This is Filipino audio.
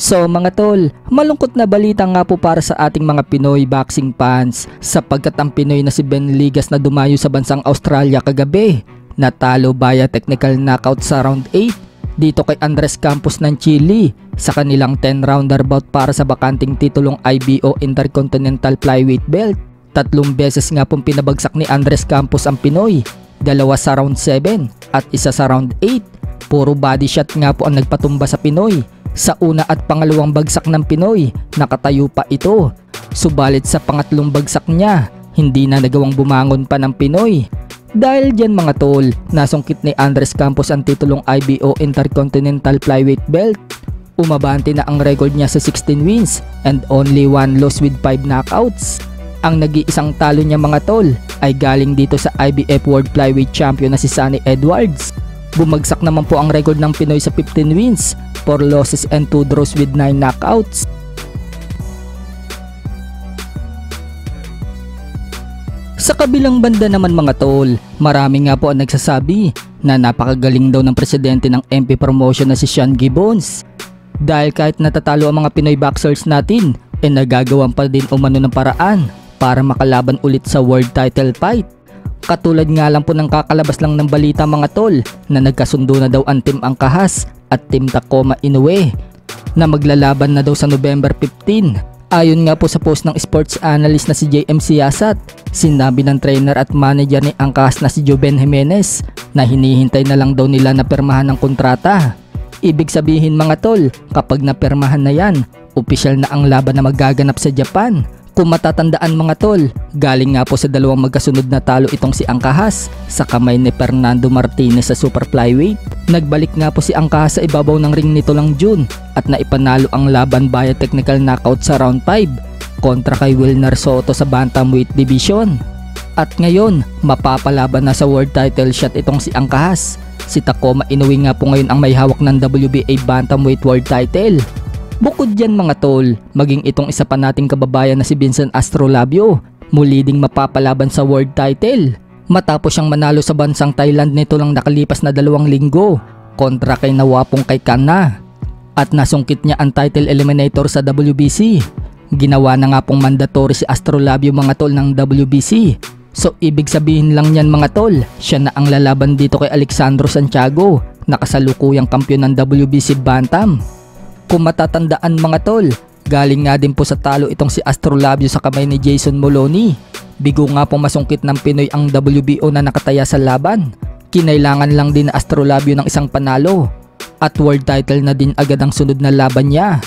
So mga tol, malungkot na balita nga po para sa ating mga Pinoy boxing fans sapagkat ang Pinoy na si Ben Ligas na dumayo sa bansang Australia kagabi natalo via technical knockout sa round 8 dito kay Andres Campos ng Chile sa kanilang 10-rounder bout para sa bakanting titulong IBO Intercontinental Flyweight Belt. 3 beses nga pong pinabagsak ni Andres Campos ang Pinoy, 2 sa round 7 at 1 sa round 8. Puro body shot nga po ang nagpatumba sa Pinoy. Sa una at pangalawang bagsak ng Pinoy, nakatayo pa ito. Subalit sa pangatlong bagsak niya, hindi na nagawang bumangon pa ng Pinoy. Dahil dyan mga tol, nasungkit ni Andres Campos ang titulong IBO Intercontinental Flyweight Belt. Umabante na ang record niya sa 16 wins and only 1 loss with 5 knockouts. Ang nag-iisang talo niya mga tol ay galing dito sa IBF World Flyweight Champion na si Sunny Edwards. Bumagsak naman po ang record ng Pinoy sa 15 wins, 4 losses and 2 draws with 9 knockouts. Sa kabilang banda naman mga tol, marami nga po ang nagsasabi na napakagaling daw ng presidente ng MP Promotion na si Sean Gibbons. Dahil kahit natatalo ang mga Pinoy boxers natin, nagagawan pa din umano ng paraan para makalaban ulit sa world title fight. Katulad nga lang po ng kakalabas lang ng balita mga tol na nagkasundo na daw ang Team Angkahas at Team Tacoma Inoue na maglalaban na daw sa November 15. Ayon nga po sa post ng sports analyst na si JM Siasat, sinabi ng trainer at manager ni Angkahas na si Joven Jimenez na hinihintay na lang daw nila na permahan ng kontrata. Ibig sabihin mga tol, kapag napermahan na yan, opisyal na ang laban na magaganap sa Japan. Kung matatandaan mga tol, galing nga po sa 2 magkasunod na talo itong si Angkahas sa kamay ni Fernando Martinez sa super flyweight. Nagbalik nga po si Angkahas sa ibabaw ng ring nito lang June at naipanalo ang laban via technical knockout sa round 5 kontra kay Wilner Soto sa bantamweight division. At ngayon, mapapalaban na sa world title shot itong si Angkahas. Si Tacoma Inoue nga po ngayon ang may hawak ng WBA bantamweight world title. Bukod dyan mga tol, maging itong isa pa nating kababayan na si Vincent Astrolabio, muli ding mapapalaban sa world title. Matapos siyang manalo sa bansang Thailand nito lang nakalipas na 2 linggo kontra kay Nawapong kay Kana. At nasungkit niya ang title eliminator sa WBC. Ginawa na nga pong mandatory si Astrolabio mga tol ng WBC. So ibig sabihin lang yan mga tol, siya na ang lalaban dito kay Alexandro Santiago, nakasalukuyang kampiyon ng WBC Bantam. Kung matatandaan mga tol, galing nga din po sa talo itong si Astrolabio sa kamay ni Jason Moloney. Bigo nga po masungkit ng Pinoy ang WBO na nakataya sa laban. Kinailangan lang din na Astrolabio ng isang panalo at world title na din agad ang sunod na laban niya.